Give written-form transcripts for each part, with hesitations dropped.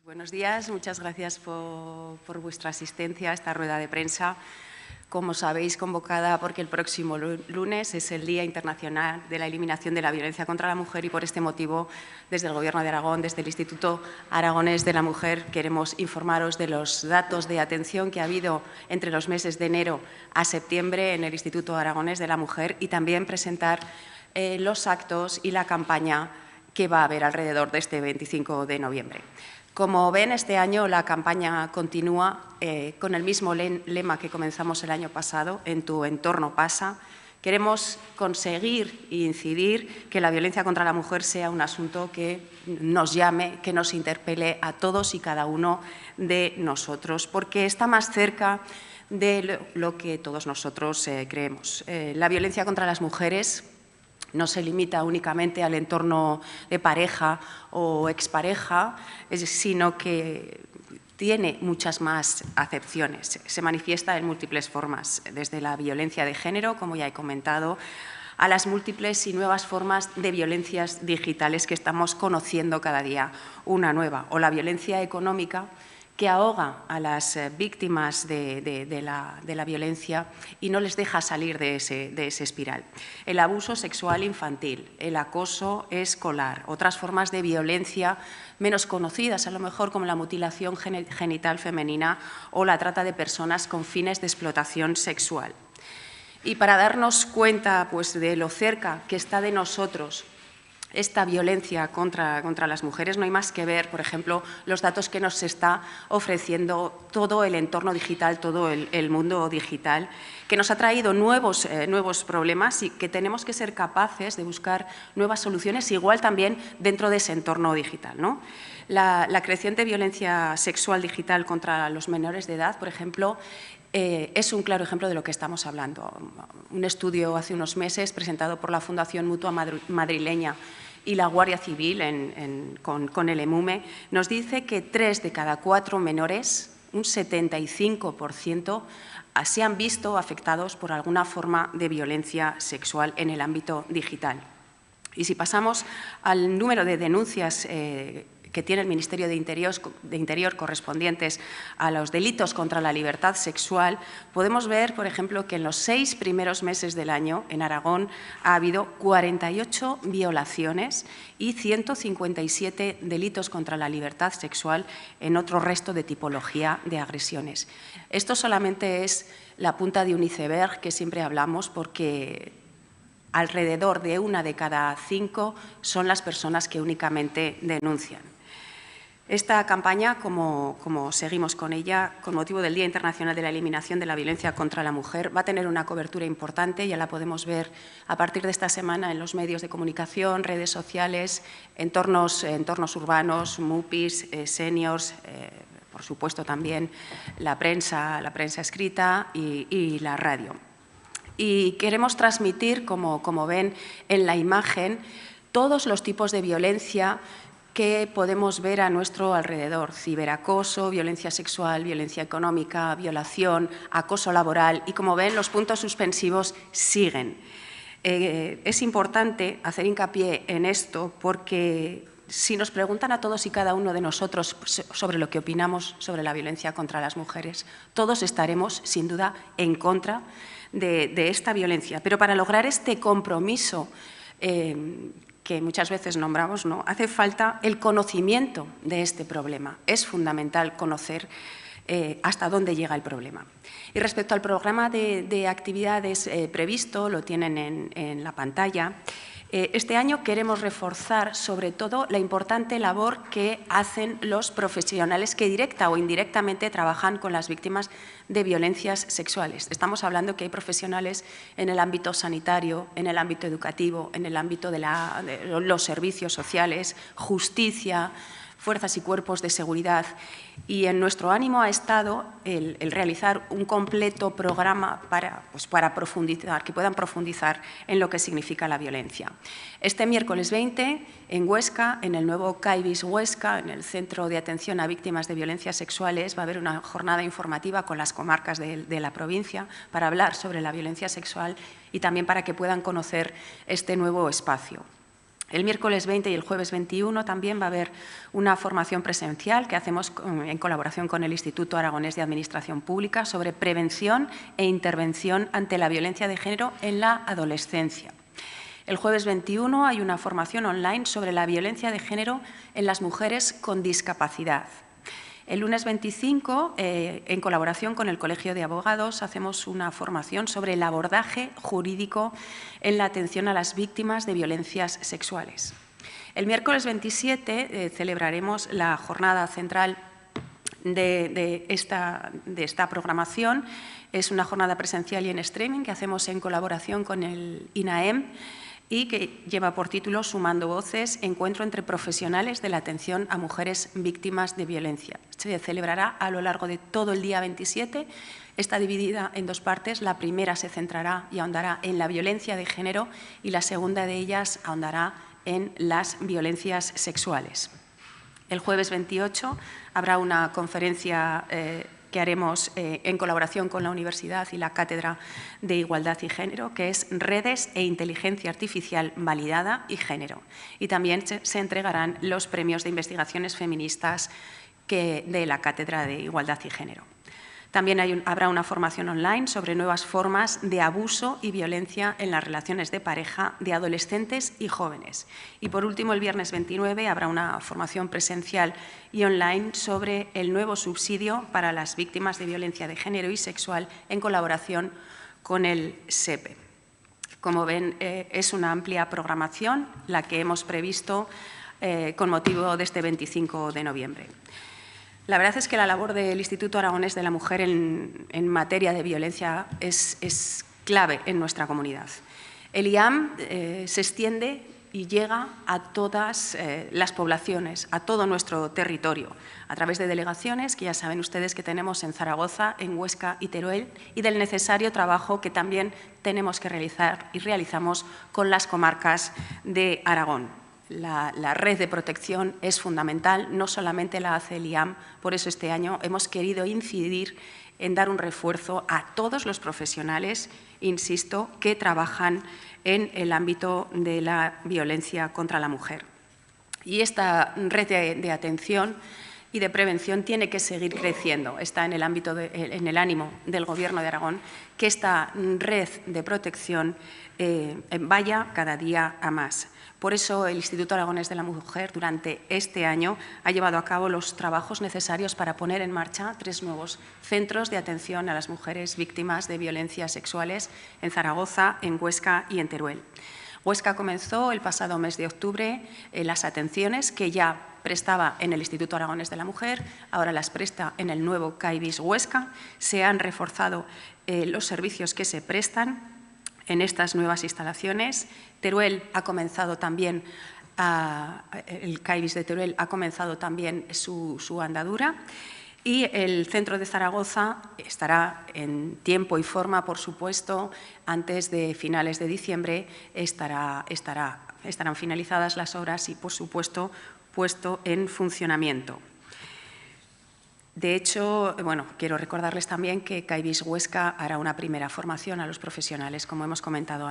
Buenos días, muchas gracias por vuestra asistencia a esta rueda de prensa. Como sabéis, convocada porque el próximo lunes es el Día Internacional de la Eliminación de la Violencia contra la Mujer y por este motivo, desde el Gobierno de Aragón, desde el Instituto Aragonés de la Mujer, queremos informaros de los datos de atención que ha habido entre los meses de enero a septiembre en el Instituto Aragonés de la Mujer y también presentar los actos y la campaña que va a haber alrededor de este 25 de noviembre. Como ven, este año la campaña continúa con el mismo lema que comenzamos el año pasado, En tu entorno pasa. Queremos conseguir e incidir que la violencia contra la mujer sea un asunto que nos llame, que nos interpele a todos y cada uno de nosotros, porque está más cerca de lo que todos nosotros creemos. La violencia contra las mujeres no se limita únicamente al entorno de pareja o expareja, sino que tiene muchas más acepciones. Se manifiesta en múltiples formas, desde la violencia de género, como ya he comentado, a las múltiples y nuevas formas de violencias digitales que estamos conociendo cada día una nueva, o la violencia económica, que ahoga a las víctimas de la violencia y no les deja salir de ese espiral. El abuso sexual infantil, el acoso escolar, otras formas de violencia menos conocidas, a lo mejor como la mutilación genital femenina o la trata de personas con fines de explotación sexual. Y para darnos cuenta pues, de lo cerca que está de nosotros esta violencia contra las mujeres, no hay más que ver, por ejemplo, los datos que nos está ofreciendo todo el entorno digital, todo el mundo digital, que nos ha traído nuevos problemas y que tenemos que ser capaces de buscar nuevas soluciones, igual también dentro de ese entorno digital, ¿no? La creciente violencia sexual digital contra los menores de edad, por ejemplo, es un claro ejemplo de lo que estamos hablando. Un estudio hace unos meses presentado por la Fundación Mutua Madrileña y la Guardia Civil con el EMUME nos dice que 3 de cada 4 menores, un 75%, se han visto afectados por alguna forma de violencia sexual en el ámbito digital. Y si pasamos al número de denuncias que tiene el Ministerio de Interior correspondientes a los delitos contra la libertad sexual, podemos ver, por ejemplo, que en los 6 primeros meses del año en Aragón ha habido 48 violaciones y 157 delitos contra la libertad sexual en otro resto de tipología de agresiones. Esto solamente es la punta de un iceberg que siempre hablamos porque alrededor de 1 de cada 5 son las personas que únicamente denuncian. Esta campaña, como seguimos con ella, con motivo del Día Internacional de la Eliminación de la Violencia contra la Mujer, va a tener una cobertura importante, ya la podemos ver a partir de esta semana en los medios de comunicación, redes sociales, entornos urbanos, MUPIs, seniors, por supuesto también la prensa escrita y la radio. Y queremos transmitir, como ven en la imagen, todos los tipos de violencia que podemos ver a nuestro alrededor: ciberacoso, violencia sexual, violencia económica, violación, acoso laboral y, como ven, los puntos suspensivos siguen. Es importante hacer hincapié en esto porque si nos preguntan a todos y cada uno de nosotros sobre lo que opinamos sobre la violencia contra las mujeres, todos estaremos, sin duda, en contra de esta violencia. Pero para lograr este compromiso que muchas veces nombramos, ¿no?, hace falta el conocimiento de este problema. Es fundamental conocer hasta dónde llega el problema. Y respecto al programa de actividades previsto, lo tienen en la pantalla. Este año queremos reforzar, sobre todo, la importante labor que hacen los profesionales que directa o indirectamente trabajan con las víctimas de violencias sexuales. Estamos hablando que hay profesionales en el ámbito sanitario, en el ámbito educativo, en el ámbito de los servicios sociales, justicia, fuerzas y cuerpos de seguridad. Y en nuestro ánimo ha estado el realizar un completo programa para profundizar, que puedan profundizar en lo que significa la violencia. Este miércoles 20, en Huesca, en el nuevo CAIVIS Huesca, en el Centro de Atención a Víctimas de Violencias Sexuales, va a haber una jornada informativa con las comarcas de la provincia para hablar sobre la violencia sexual y también para que puedan conocer este nuevo espacio. El miércoles 20 y el jueves 21 también va a haber una formación presencial que hacemos en colaboración con el Instituto Aragonés de Administración Pública sobre prevención e intervención ante la violencia de género en la adolescencia. El jueves 21 hay una formación online sobre la violencia de género en las mujeres con discapacidad. El lunes 25, en colaboración con el Colegio de Abogados, hacemos una formación sobre el abordaje jurídico en la atención a las víctimas de violencias sexuales. El miércoles 27 celebraremos la jornada central de esta programación. Es una jornada presencial y en streaming que hacemos en colaboración con el INAEM y que lleva por título Sumando Voces, encuentro entre profesionales de la atención a mujeres víctimas de violencia. Se celebrará a lo largo de todo el día 27. Está dividida en dos partes. La primera se centrará y ahondará en la violencia de género y la segunda de ellas ahondará en las violencias sexuales. El jueves 28 habrá una conferencia que haremos en colaboración con la Universidad y la Cátedra de Igualdad y Género, que es Redes e Inteligencia Artificial Validada y Género. Y también se entregarán los premios de investigaciones feministas de la Cátedra de Igualdad y Género. También habrá una formación online sobre nuevas formas de abuso y violencia en las relaciones de pareja de adolescentes y jóvenes. Y por último, el viernes 29 habrá una formación presencial y online sobre el nuevo subsidio para las víctimas de violencia de género y sexual en colaboración con el SEPE. Como ven, es una amplia programación la que hemos previsto con motivo de este 25 de noviembre. La verdad es que la labor del Instituto Aragonés de la Mujer en materia de violencia es clave en nuestra comunidad. El IAM se extiende y llega a todas las poblaciones, a todo nuestro territorio, a través de delegaciones que ya saben ustedes que tenemos en Zaragoza, en Huesca y Teruel, y del necesario trabajo que también tenemos que realizar y realizamos con las comarcas de Aragón. La red de protección es fundamental, no solamente la hace el IAM, por eso este año hemos querido incidir en dar un refuerzo a todos los profesionales, insisto, que trabajan en el ámbito de la violencia contra la mujer. Y esta red de atención y de prevención tiene que seguir creciendo. Está en el ánimo del Gobierno de Aragón que esta red de protección vaya cada día a más. Por eso, el Instituto Aragonés de la Mujer, durante este año, ha llevado a cabo los trabajos necesarios para poner en marcha 3 nuevos centros de atención a las mujeres víctimas de violencias sexuales en Zaragoza, en Huesca y en Teruel. Huesca comenzó el pasado mes de octubre las atenciones que ya prestaba en el Instituto Aragonés de la Mujer, ahora las presta en el nuevo CAIBIS Huesca. Se han reforzado los servicios que se prestan en estas nuevas instalaciones. Teruel ha comenzado también, el CAIBIS de Teruel ha comenzado también su andadura y el centro de Zaragoza estará en tiempo y forma, por supuesto, antes de finales de diciembre estarán finalizadas las obras y, por supuesto, puesto en funcionamiento. De hecho, bueno, quiero recordarles también que CAIBIS Huesca hará una primera formación a los profesionales, como hemos comentado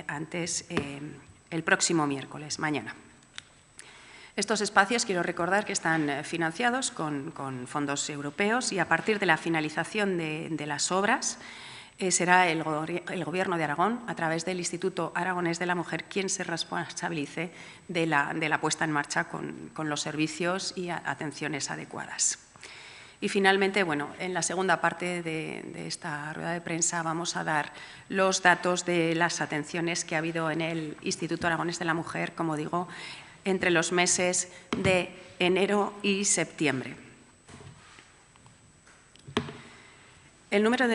antes, el próximo miércoles, mañana. Estos espacios quiero recordar que están financiados con fondos europeos y a partir de la finalización de las obras será el Gobierno de Aragón, a través del Instituto Aragonés de la Mujer, quien se responsabilice de la puesta en marcha con los servicios y atenciones adecuadas. Y finalmente, bueno, en la segunda parte de esta rueda de prensa vamos a dar los datos de las atenciones que ha habido en el Instituto Aragonés de la Mujer, como digo, entre los meses de enero y septiembre. El número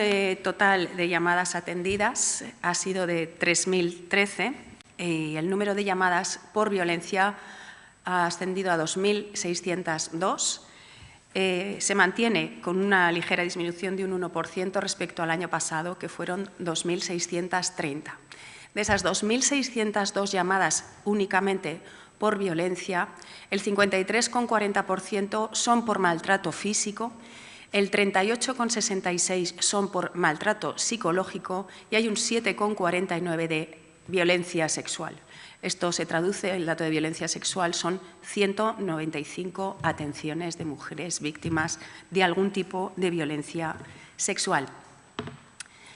total de llamadas atendidas ha sido de 3.013 y el número de llamadas por violencia ha ascendido a 2.602. Se mantiene con una ligera disminución de un 1% respecto al año pasado, que fueron 2.630. De esas 2.602 llamadas únicamente por violencia, el 53,40% son por maltrato físico, el 38,66% son por maltrato psicológico y hay un 7,49% de violencia sexual. Esto se traduce, el dato de violencia sexual son 195 atenciones de mujeres víctimas de algún tipo de violencia sexual.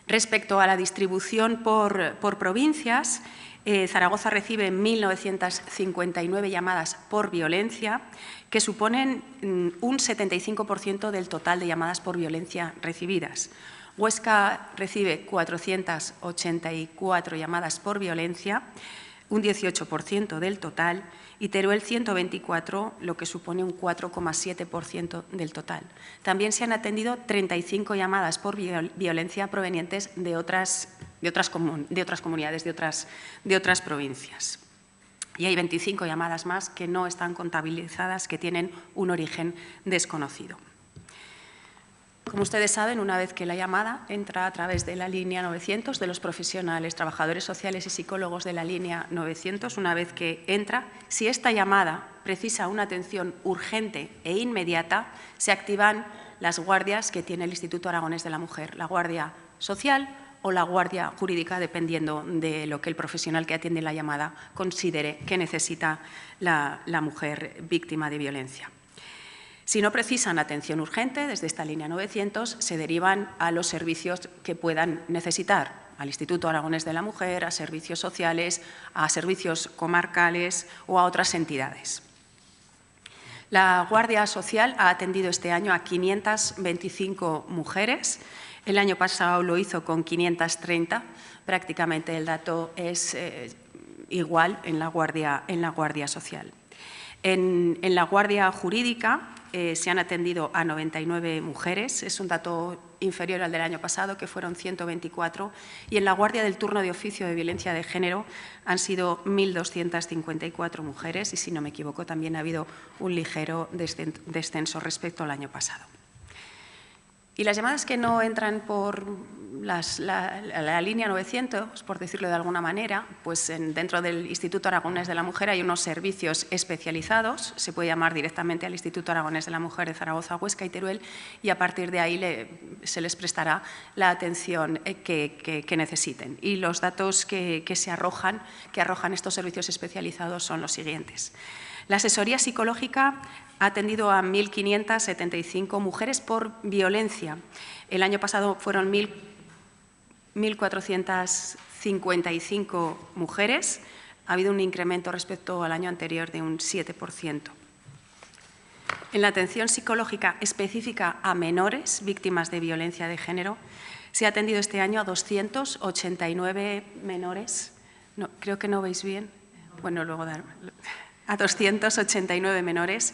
Respecto a la distribución por provincias, Zaragoza recibe 1.959 llamadas por violencia, que suponen un 75% del total de llamadas por violencia recibidas. Huesca recibe 484 llamadas por violencia, un 18% del total, y Teruel 124, lo que supone un 4,7% del total. También se han atendido 35 llamadas por violencia provenientes de otras comunidades, de otras provincias. Y hay 25 llamadas más que no están contabilizadas, que tienen un origen desconocido. Como ustedes saben, una vez que la llamada entra a través de la línea 900, de los profesionales, trabajadores sociales y psicólogos de la línea 900, una vez que entra, si esta llamada precisa una atención urgente e inmediata, se activan las guardias que tiene el Instituto Aragonés de la Mujer, la guardia social o la guardia jurídica, dependiendo de lo que el profesional que atiende la llamada considere que necesita la mujer víctima de violencia. Si no precisan atención urgente, desde esta línea 900 se derivan a los servicios que puedan necesitar, al Instituto Aragonés de la Mujer, a servicios sociales, a servicios comarcales o a otras entidades. La Guardia Social ha atendido este año a 525 mujeres. El año pasado lo hizo con 530. Prácticamente el dato es igual en la Guardia Social. En la Guardia Jurídica se han atendido a 99 mujeres, es un dato inferior al del año pasado, que fueron 124, y en la Guardia del Turno de Oficio de Violencia de Género han sido 1.254 mujeres, y si no me equivoco también ha habido un ligero descenso respecto al año pasado. Y las llamadas que no entran por la línea 900, por decirlo de alguna manera, pues dentro del Instituto Aragonés de la Mujer hay unos servicios especializados, se puede llamar directamente al Instituto Aragonés de la Mujer de Zaragoza, Huesca y Teruel, y a partir de ahí se les prestará la atención que necesiten. Y los datos que arrojan estos servicios especializados son los siguientes. La asesoría psicológica ha atendido a 1.575 mujeres por violencia. El año pasado fueron 1.455 mujeres. Ha habido un incremento respecto al año anterior de un 7%. En la atención psicológica específica a menores víctimas de violencia de género, se ha atendido este año a 289 menores. No, creo que no veis bien. Bueno, luego a 289 menores,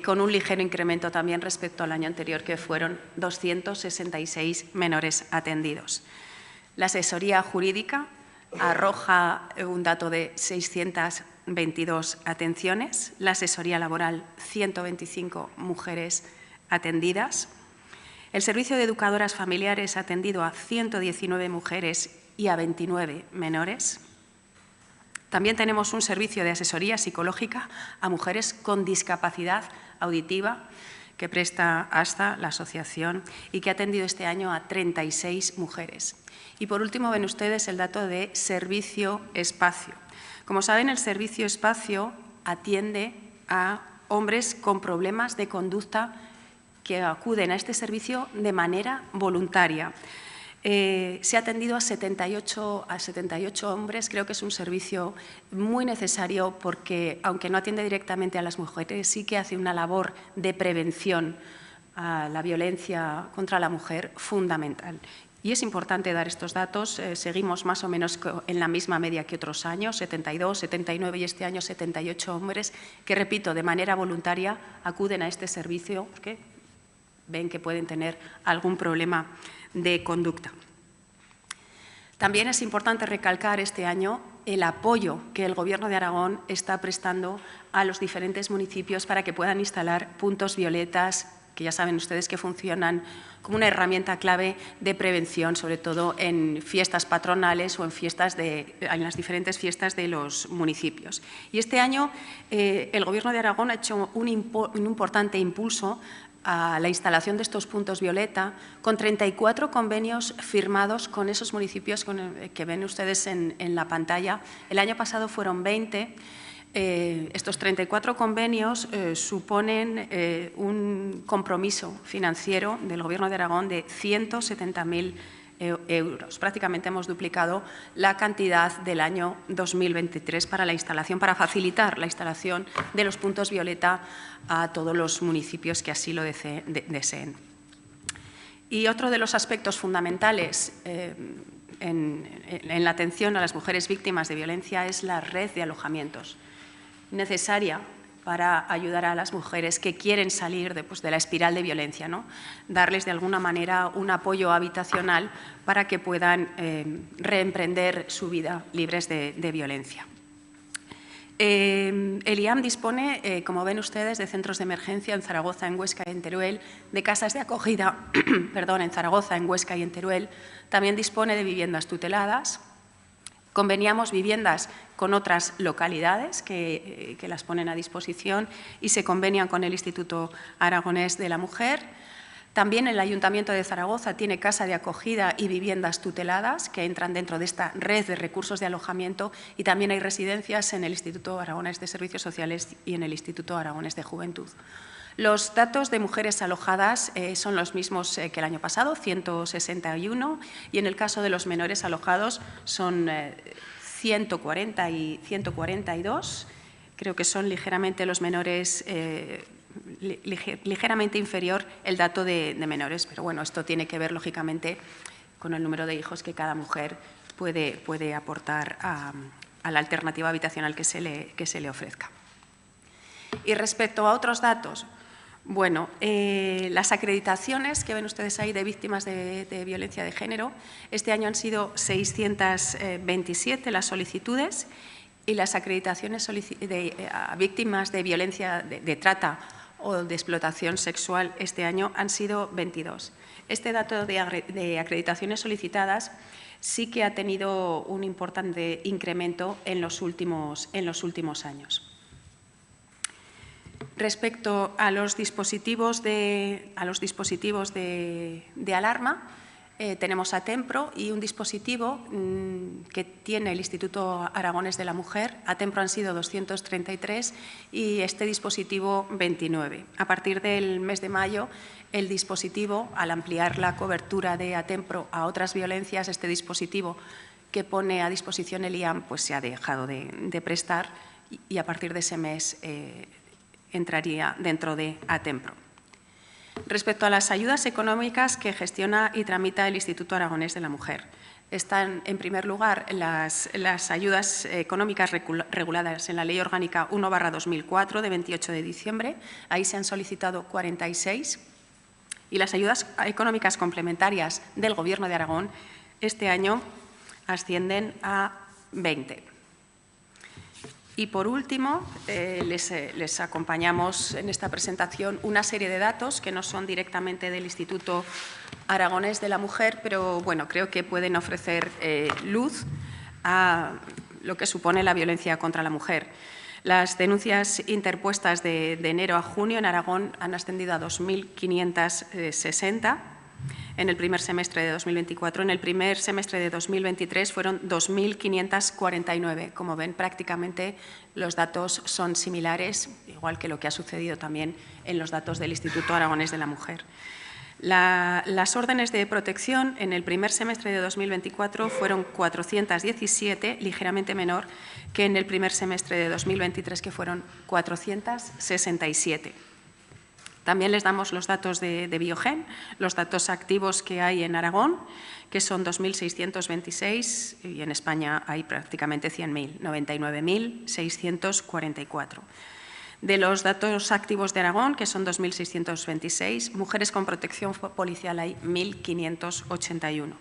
con un ligero incremento también respecto al año anterior, que fueron 266 menores atendidos. La asesoría jurídica arroja un dato de 622 atenciones, la asesoría laboral 125 mujeres atendidas. El servicio de educadoras familiares ha atendido a 119 mujeres y a 29 menores. También tenemos un servicio de asesoría psicológica a mujeres con discapacidad auditiva que presta ASTA, la asociación, y que ha atendido este año a 36 mujeres. Y por último ven ustedes el dato de servicio espacio. Como saben, el servicio espacio atiende a hombres con problemas de conducta que acuden a este servicio de manera voluntaria. Se ha atendido a 78 hombres. Creo que es un servicio muy necesario porque, aunque no atiende directamente a las mujeres, sí que hace una labor de prevención a la violencia contra la mujer fundamental. Y es importante dar estos datos. Seguimos más o menos en la misma media que otros años, 72, 79 y este año 78 hombres que, repito, de manera voluntaria acuden a este servicio porque ven que pueden tener algún problema de conducta. También es importante recalcar este año el apoyo que el Gobierno de Aragón está prestando a los diferentes municipios para que puedan instalar puntos violetas, que ya saben ustedes que funcionan como una herramienta clave de prevención, sobre todo en fiestas patronales o en las diferentes fiestas de los municipios. Y este año el Gobierno de Aragón ha hecho un importante impulso a la instalación de estos puntos violeta, con 34 convenios firmados con esos municipios que ven ustedes en la pantalla. El año pasado fueron 20. Estos 34 convenios suponen un compromiso financiero del Gobierno de Aragón de 170.000 euros. Prácticamente hemos duplicado la cantidad del año 2023 para la instalación, para facilitar la instalación de los puntos violeta a todos los municipios que así lo deseen. Y otro de los aspectos fundamentales en la atención a las mujeres víctimas de violencia es la red de alojamientos, necesaria para ayudar a las mujeres que quieren salir de la espiral de violencia, ¿no? Darles de alguna manera un apoyo habitacional para que puedan reemprender su vida libres de violencia. El IAM dispone, como ven ustedes, de centros de emergencia en Zaragoza, en Huesca y en Teruel, de casas de acogida en Zaragoza, en Huesca y en Teruel. También dispone de viviendas tuteladas. Conveniamos viviendas con otras localidades que las ponen a disposición y se convenian con el Instituto Aragonés de la Mujer. También el Ayuntamiento de Zaragoza tiene casa de acogida y viviendas tuteladas que entran dentro de esta red de recursos de alojamiento, y también hay residencias en el Instituto Aragonés de Servicios Sociales y en el Instituto Aragonés de Juventud. Los datos de mujeres alojadas son los mismos que el año pasado, 161, y en el caso de los menores alojados son 140 y 142. Creo que son ligeramente los menores, ligeramente inferior el dato de menores, pero bueno, esto tiene que ver lógicamente con el número de hijos que cada mujer puede aportar a la alternativa habitacional que se le ofrezca. Y respecto a otros datos, bueno, las acreditaciones que ven ustedes ahí de víctimas de violencia de género, este año han sido 627 las solicitudes, y las acreditaciones a víctimas de violencia de trata o de explotación sexual este año han sido 22. Este dato de acreditaciones solicitadas sí que ha tenido un importante incremento en los últimos años. Respecto a los dispositivos de alarma, tenemos Atempro y un dispositivo que tiene el Instituto Aragonés de la Mujer. Atempro han sido 233 y este dispositivo 29. A partir del mes de mayo, el dispositivo, al ampliar la cobertura de Atempro a otras violencias, este dispositivo que pone a disposición el IAM pues se ha dejado de prestar, y a partir de ese mes entraría dentro de Atempro. Respecto a las ayudas económicas que gestiona y tramita el Instituto Aragonés de la Mujer, están en primer lugar las ayudas económicas reguladas en la Ley Orgánica 1/2004 de 28 de diciembre. Ahí se han solicitado 46, y las ayudas económicas complementarias del Gobierno de Aragón este año ascienden a 20. Y, por último, les acompañamos en esta presentación una serie de datos que no son directamente del Instituto Aragonés de la Mujer, pero bueno, creo que pueden ofrecer luz a lo que supone la violencia contra la mujer. Las denuncias interpuestas de enero a junio en Aragón han ascendido a 2.560. En el primer semestre de 2024. En el primer semestre de 2023 fueron 2.549. Como ven, prácticamente los datos son similares, igual que lo que ha sucedido también en los datos del Instituto Aragonés de la Mujer. Las órdenes de protección en el primer semestre de 2024 fueron 417, ligeramente menor que en el primer semestre de 2023, que fueron 467. También les damos los datos de Biogen, los datos activos que hay en Aragón, que son 2.626, y en España hay prácticamente 100.000, 99.644. De los datos activos de Aragón, que son 2.626, mujeres con protección policial hay 1.581.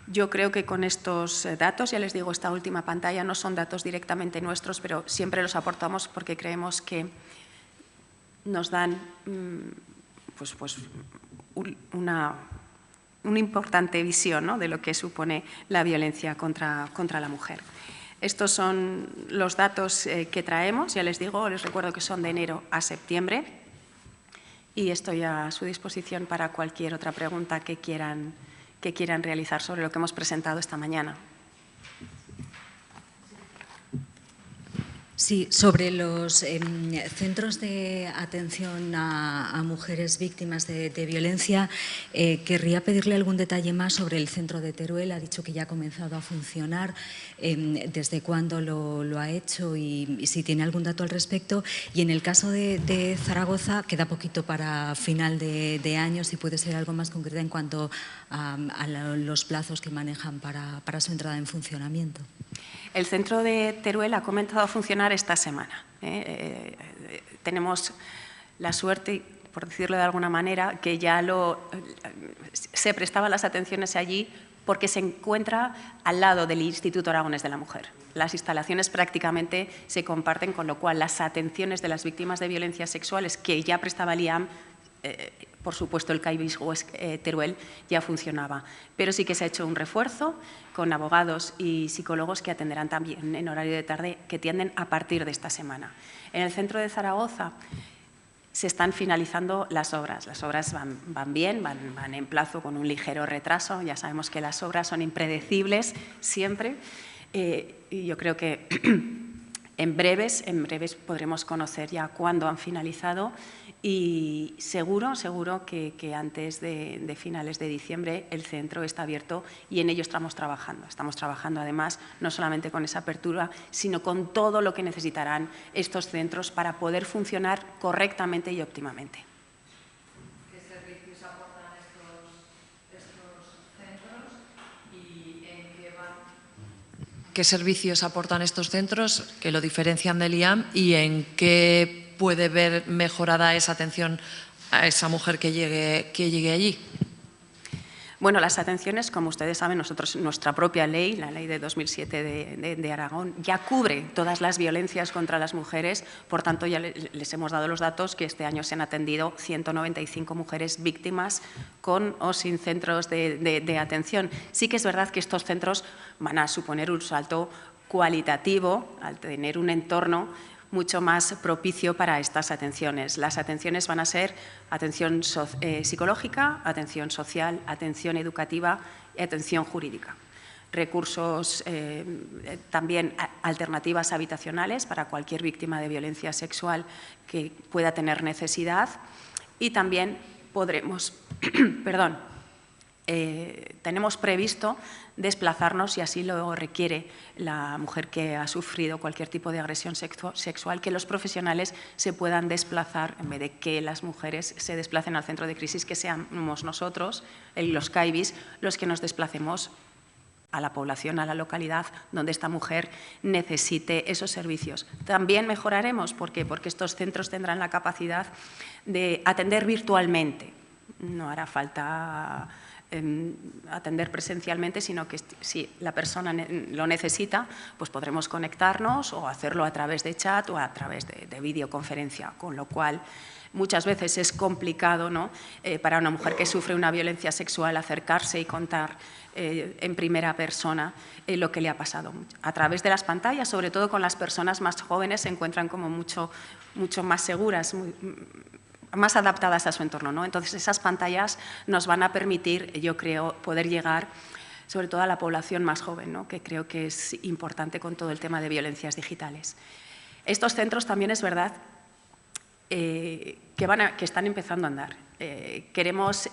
Yo creo que con estos datos, ya les digo, esta última pantalla no son datos directamente nuestros, pero siempre los aportamos porque creemos que nos dan una importante visión, ¿no?, de lo que supone la violencia contra la mujer. Estos son los datos que traemos, ya les digo, les recuerdo que son de enero a septiembre, y estoy a su disposición para cualquier otra pregunta que quieran realizar sobre lo que hemos presentado esta mañana. Sí, sobre los centros de atención a mujeres víctimas de violencia, querría pedirle algún detalle más sobre el centro de Teruel. Ha dicho que ya ha comenzado a funcionar, desde cuándo lo ha hecho y si tiene algún dato al respecto. Y en el caso de Zaragoza, queda poquito para final de año, si puede ser algo más concreto en cuanto a los plazos que manejan para su entrada en funcionamiento. El centro de Teruel ha comenzado a funcionar esta semana. Tenemos la suerte, por decirlo de alguna manera, que ya se prestaban las atenciones allí porque se encuentra al lado del Instituto Aragonés de la Mujer. Las instalaciones prácticamente se comparten, con lo cual las atenciones de las víctimas de violencias sexuales que ya prestaba el IAM, por supuesto el CAIBIS Teruel ya funcionaba, pero sí que se ha hecho un refuerzo con abogados y psicólogos que atenderán también en horario de tarde, que tienden a partir de esta semana. En el centro de Zaragoza se están finalizando las obras van bien, van en plazo con un ligero retraso. Ya sabemos que las obras son impredecibles siempre, y yo creo que en breves podremos conocer ya cuándo han finalizado, y seguro que antes de finales de diciembre el centro está abierto, y en ello estamos trabajando. Estamos trabajando además no solamente con esa apertura, sino con todo lo que necesitarán estos centros para poder funcionar correctamente y óptimamente. ¿Qué servicios aportan estos centros y en qué van? ¿Qué servicios aportan estos centros que lo diferencian del IAM y en qué puede ver mejorada esa atención a esa mujer que llegue allí? Bueno, las atenciones, como ustedes saben, nuestra propia ley, la ley de 2007 de Aragón, ya cubre todas las violencias contra las mujeres. Por tanto, ya les hemos dado los datos que este año se han atendido 195 mujeres víctimas con o sin centros de atención. Sí que es verdad que estos centros van a suponer un salto cualitativo al tener un entorno mucho más propicio para estas atenciones. Las atenciones van a ser atención psicológica, atención social, atención educativa y atención jurídica. Recursos, también alternativas habitacionales para cualquier víctima de violencia sexual que pueda tener necesidad, y también podremos, tenemos previsto desplazarnos, si así lo requiere la mujer que ha sufrido cualquier tipo de agresión sexual, que los profesionales se puedan desplazar, en vez de que las mujeres se desplacen al centro de crisis, que seamos nosotros, los CAIBIS, los que nos desplacemos a la población, a la localidad donde esta mujer necesite esos servicios. También mejoraremos, ¿por qué? Porque estos centros tendrán la capacidad de atender virtualmente. No hará falta atender presencialmente, sino que si la persona lo necesita, pues podremos conectarnos o hacerlo a través de chat o a través de videoconferencia, con lo cual muchas veces es complicado, ¿no?, para una mujer que sufre una violencia sexual acercarse y contar en primera persona lo que le ha pasado. A través de las pantallas, sobre todo con las personas más jóvenes, se encuentran como mucho más seguras, más adaptadas a su entorno, ¿no? Entonces, esas pantallas nos van a permitir, yo creo, poder llegar sobre todo a la población más joven, ¿no?, que creo que es importante con todo el tema de violencias digitales. Estos centros también es verdad que están empezando a andar. Queremos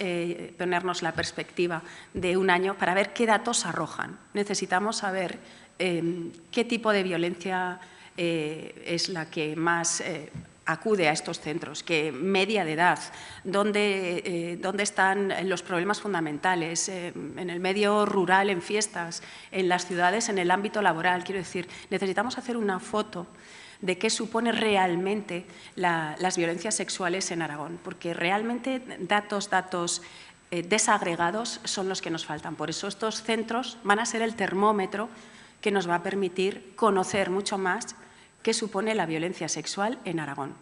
ponernos la perspectiva de un año para ver qué datos arrojan. Necesitamos saber qué tipo de violencia es la que más acude a estos centros, qué media de edad, dónde están los problemas fundamentales, en el medio rural, en fiestas, en las ciudades, en el ámbito laboral. Quiero decir, necesitamos hacer una foto de qué supone realmente las violencias sexuales en Aragón, porque realmente datos desagregados son los que nos faltan. Por eso estos centros van a ser el termómetro que nos va a permitir conocer mucho más qué supone la violencia sexual en Aragón.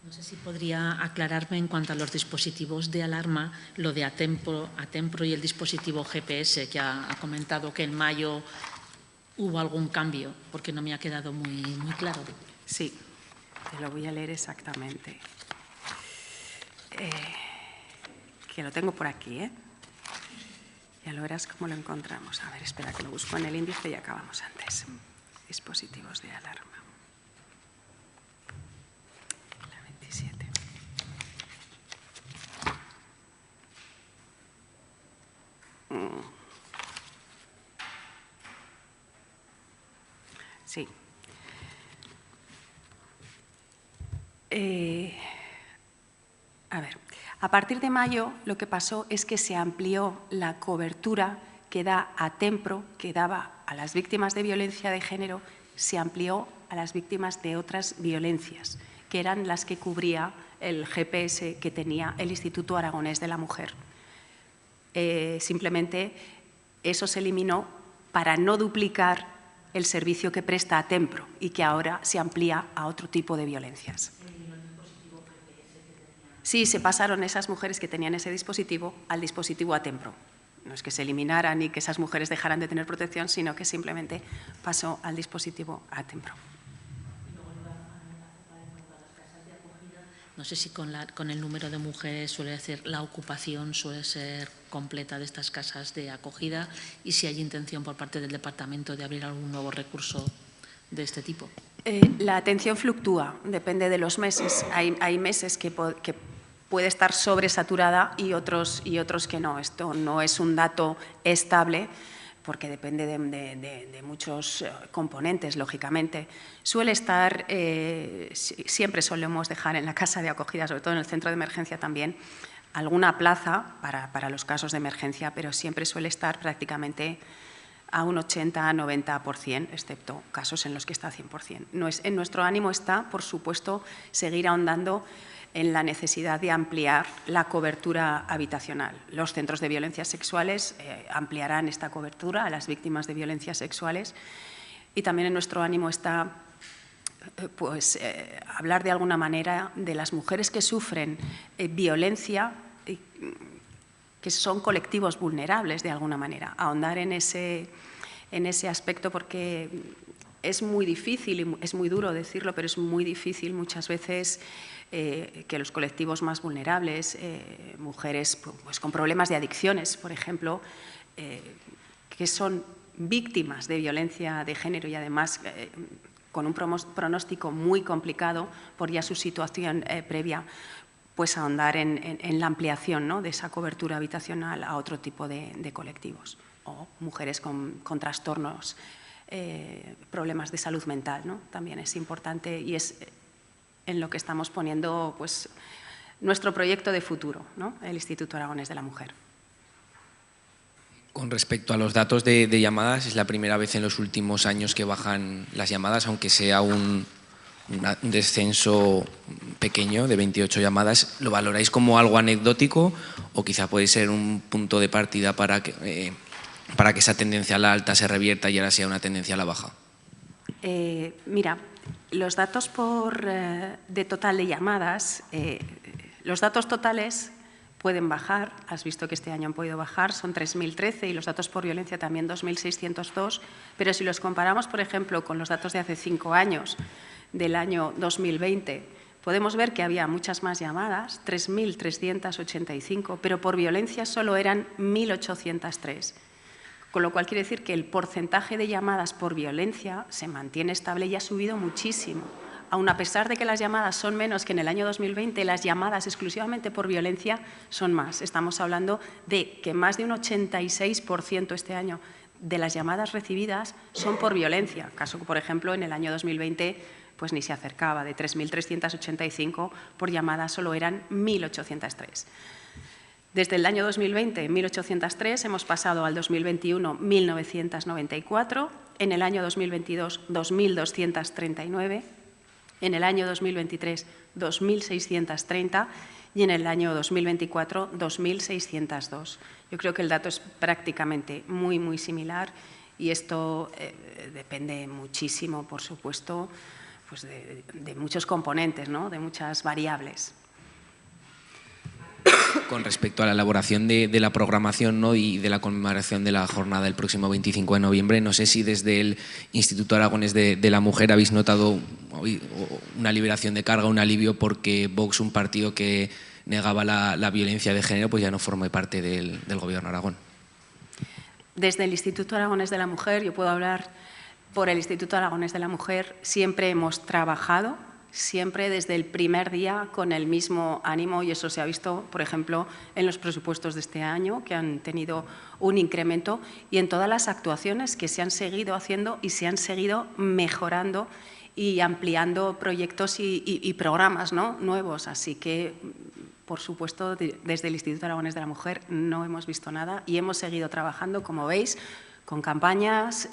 No sé si podría aclararme en cuanto a los dispositivos de alarma, lo de Atempro y el dispositivo GPS, que ha comentado que en mayo hubo algún cambio, porque no me ha quedado muy claro. Sí, te lo voy a leer exactamente. Que lo tengo por aquí, ¿eh? Ya lo verás cómo lo encontramos. A ver, espera que lo busco en el índice y acabamos antes. Dispositivos de alarma. La 27. Sí. A ver, a partir de mayo lo que pasó es que se amplió la cobertura que da a Tempro, que daba a las víctimas de violencia de género, se amplió a las víctimas de otras violencias, que eran las que cubría el GPS que tenía el Instituto Aragonés de la Mujer. Simplemente eso se eliminó para no duplicar el servicio que presta a Tempro y que ahora se amplía a otro tipo de violencias. Sí, se pasaron esas mujeres que tenían ese dispositivo al dispositivo a Tempro. No es que se eliminaran ni que esas mujeres dejaran de tener protección, sino que simplemente pasó al dispositivo a Tempro. No sé si con el número de mujeres suele ser la ocupación, suele ser completa de estas casas de acogida y si hay intención por parte del departamento de abrir algún nuevo recurso de este tipo. La atención fluctúa, depende de los meses. Hay meses que puede estar sobresaturada y otros que no. Esto no es un dato estable porque depende de muchos componentes, lógicamente. Suele estar, siempre solemos dejar en la casa de acogida, sobre todo en el centro de emergencia también, alguna plaza para los casos de emergencia, pero siempre suele estar prácticamente a un 80-90%, excepto casos en los que está a 100%. En nuestro ánimo está, por supuesto, seguir ahondando en la necesidad de ampliar la cobertura habitacional. Los centros de violencias sexuales ampliarán esta cobertura a las víctimas de violencias sexuales y también en nuestro ánimo está hablar de alguna manera de las mujeres que sufren violencia, que son colectivos vulnerables de alguna manera, ahondar en ese aspecto porque es muy difícil y es muy duro decirlo, pero es muy difícil muchas veces que los colectivos más vulnerables, mujeres pues, con problemas de adicciones, por ejemplo, que son víctimas de violencia de género y además con un pronóstico muy complicado por ya su situación previa, pues ahondar en la ampliación, ¿no?, de esa cobertura habitacional a otro tipo de colectivos o mujeres con trastornos, problemas de salud mental, ¿no? También es importante y es en lo que estamos poniendo pues, nuestro proyecto de futuro, ¿no?, el Instituto Aragonés de la Mujer. Con respecto a los datos de llamadas, es la primera vez en los últimos años que bajan las llamadas, aunque sea un descenso pequeño de 28 llamadas. ¿Lo valoráis como algo anecdótico o quizá puede ser un punto de partida para que esa tendencia a la alta se revierta y ahora sea una tendencia a la baja? Mira, los datos de total de llamadas, los datos totales pueden bajar, has visto que este año han podido bajar, son 3.013 y los datos por violencia también 2.602, pero si los comparamos, por ejemplo, con los datos de hace 5 años, del año 2020, podemos ver que había muchas más llamadas, 3.385, pero por violencia solo eran 1.803. Con lo cual quiere decir que el porcentaje de llamadas por violencia se mantiene estable y ha subido muchísimo. Aun a pesar de que las llamadas son menos que en el año 2020, las llamadas exclusivamente por violencia son más. Estamos hablando de que más de un 86% este año de las llamadas recibidas son por violencia. Caso que, por ejemplo, en el año 2020 pues ni se acercaba, de 3.385 por llamada solo eran 1.803. Desde el año 2020, 1.803, hemos pasado al 2021, 1.994, en el año 2022, 2.239, en el año 2023, 2.630 y en el año 2024, 2.602. Yo creo que el dato es prácticamente muy similar y esto depende muchísimo, por supuesto, pues de muchos componentes, ¿no?, de muchas variables. Con respecto a la elaboración de la programación, ¿no?, y de la conmemoración de la jornada el próximo 25 de noviembre, no sé si desde el Instituto Aragonés de la Mujer habéis notado una liberación de carga, un alivio, porque Vox, un partido que negaba la violencia de género, pues ya no forma parte del Gobierno de Aragón. Desde el Instituto Aragonés de la Mujer, yo puedo hablar por el Instituto Aragonés de la Mujer, siempre hemos trabajado, siempre desde el primer día con el mismo ánimo, y eso se ha visto, por ejemplo, en los presupuestos de este año, que han tenido un incremento, y en todas las actuaciones que se han seguido haciendo y se han seguido mejorando y ampliando proyectos y programas, ¿no?, nuevos. Así que, por supuesto, desde el Instituto Aragonés de la Mujer no hemos visto nada y hemos seguido trabajando, como veis, con campañas,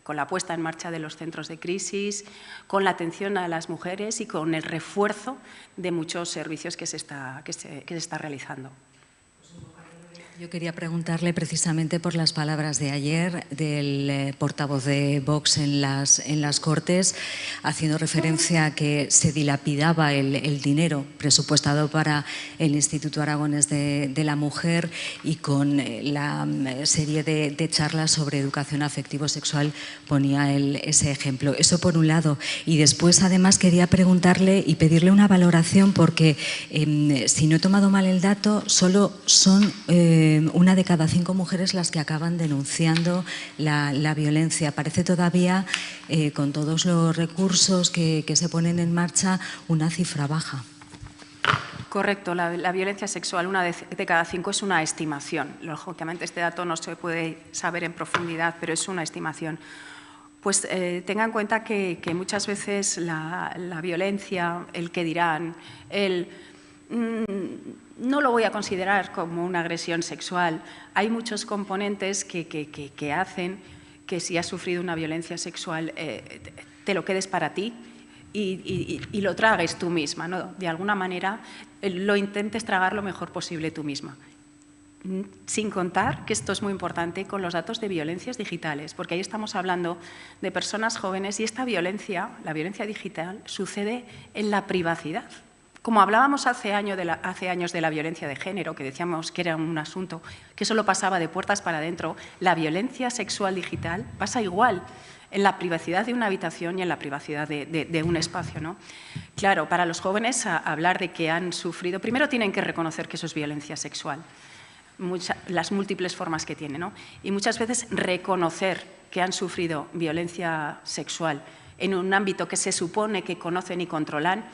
con la puesta en marcha de los centros de crisis, con la atención a las mujeres y con el refuerzo de muchos servicios que se está realizando. Yo quería preguntarle precisamente por las palabras de ayer del portavoz de Vox en las Cortes, haciendo referencia a que se dilapidaba el dinero presupuestado para el Instituto Aragonés de la Mujer, y con la serie de charlas sobre educación afectivo-sexual ponía él ese ejemplo. Eso por un lado. Y después, además, quería preguntarle y pedirle una valoración, porque si no he tomado mal el dato, solo son una de cada 5 mujeres las que acaban denunciando la violencia. Parece todavía, con todos los recursos que se ponen en marcha, una cifra baja. Correcto, la violencia sexual, una de cada 5, es una estimación. Lógicamente, este dato no se puede saber en profundidad, pero es una estimación. Pues tenga en cuenta que muchas veces la violencia, el qué dirán, no lo voy a considerar como una agresión sexual. Hay muchos componentes que hacen que, si has sufrido una violencia sexual, te lo quedes para ti y lo tragues tú misma, ¿no? De alguna manera lo intentes tragar lo mejor posible tú misma. Sin contar, que esto es muy importante, con los datos de violencias digitales, porque ahí estamos hablando de personas jóvenes y esta violencia, la violencia digital, sucede en la privacidad. Como hablábamos hace años de la violencia de género, que decíamos que era un asunto que solo pasaba de puertas para adentro, la violencia sexual digital pasa igual en la privacidad de una habitación y en la privacidad de un espacio, ¿no? Claro, para los jóvenes hablar de que han sufrido, primero tienen que reconocer que eso es violencia sexual, las múltiples formas que tiene, ¿no? Y muchas veces reconocer que han sufrido violencia sexual en un ámbito que se supone que conocen y controlan,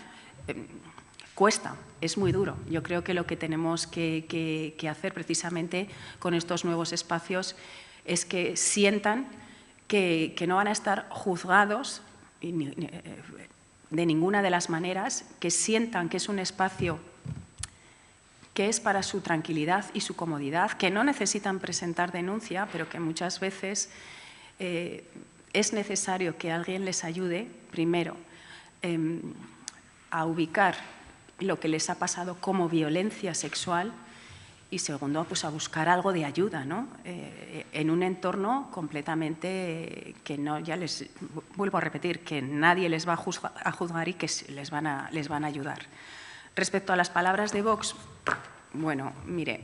cuesta, es muy duro. Yo creo que lo que tenemos que hacer precisamente con estos nuevos espacios es que sientan que no van a estar juzgados de ninguna de las maneras, que sientan que es un espacio que es para su tranquilidad y su comodidad, que no necesitan presentar denuncia, pero que muchas veces es necesario que alguien les ayude, primero, a ubicar lo que les ha pasado como violencia sexual y, segundo, pues a buscar algo de ayuda, ¿no? En un entorno completamente que no, ya les vuelvo a repetir, que nadie les va a juzgar y que les van a ayudar. Respecto a las palabras de Vox, bueno, mire,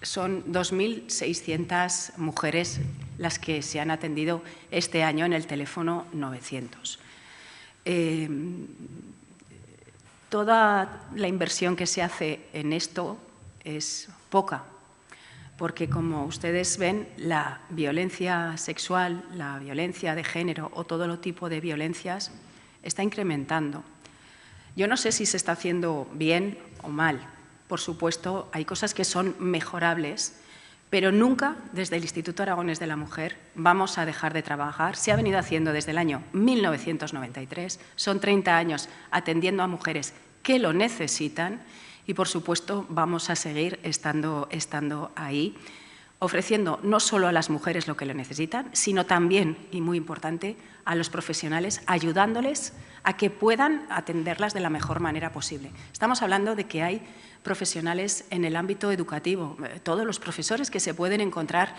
son 2.600 mujeres las que se han atendido este año en el teléfono 900. Toda la inversión que se hace en esto es poca, porque, como ustedes ven, la violencia sexual, la violencia de género o todo tipo de violencias está incrementando. Yo no sé si se está haciendo bien o mal. Por supuesto, hay cosas que son mejorables, pero nunca desde el Instituto Aragonés de la Mujer vamos a dejar de trabajar. Se ha venido haciendo desde el año 1993, son 30 años atendiendo a mujeres que lo necesitan y, por supuesto, vamos a seguir estando ahí, ofreciendo no solo a las mujeres lo que lo necesitan, sino también, y muy importante, a los profesionales, ayudándoles a que puedan atenderlas de la mejor manera posible. Estamos hablando de que hay profesionales en el ámbito educativo, todos los profesores que se pueden encontrar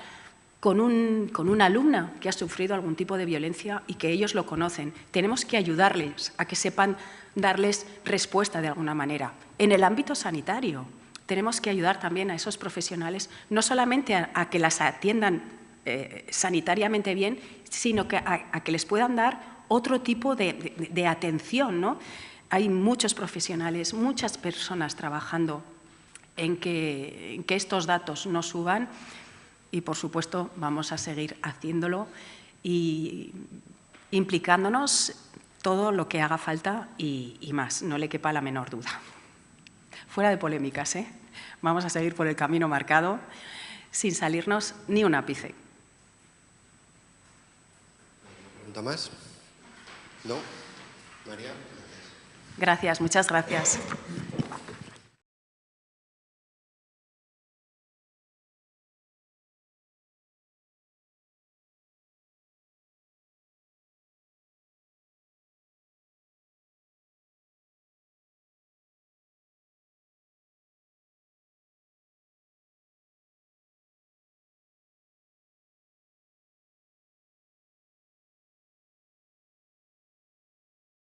con una alumna que ha sufrido algún tipo de violencia y que ellos lo conocen. Tenemos que ayudarles a que sepan darles respuesta de alguna manera. En el ámbito sanitario, tenemos que ayudar también a esos profesionales, no solamente a que las atiendan sanitariamente bien, sino que a que les puedan dar otro tipo de atención, ¿no? Hay muchos profesionales, muchas personas trabajando en que estos datos no suban y, por supuesto, vamos a seguir haciéndolo y implicándonos todo lo que haga falta y más, no le quepa la menor duda. Fuera de polémicas, ¿eh? Vamos a seguir por el camino marcado sin salirnos ni un ápice. ¿Pregunta más? ¿No? María. Gracias, muchas gracias.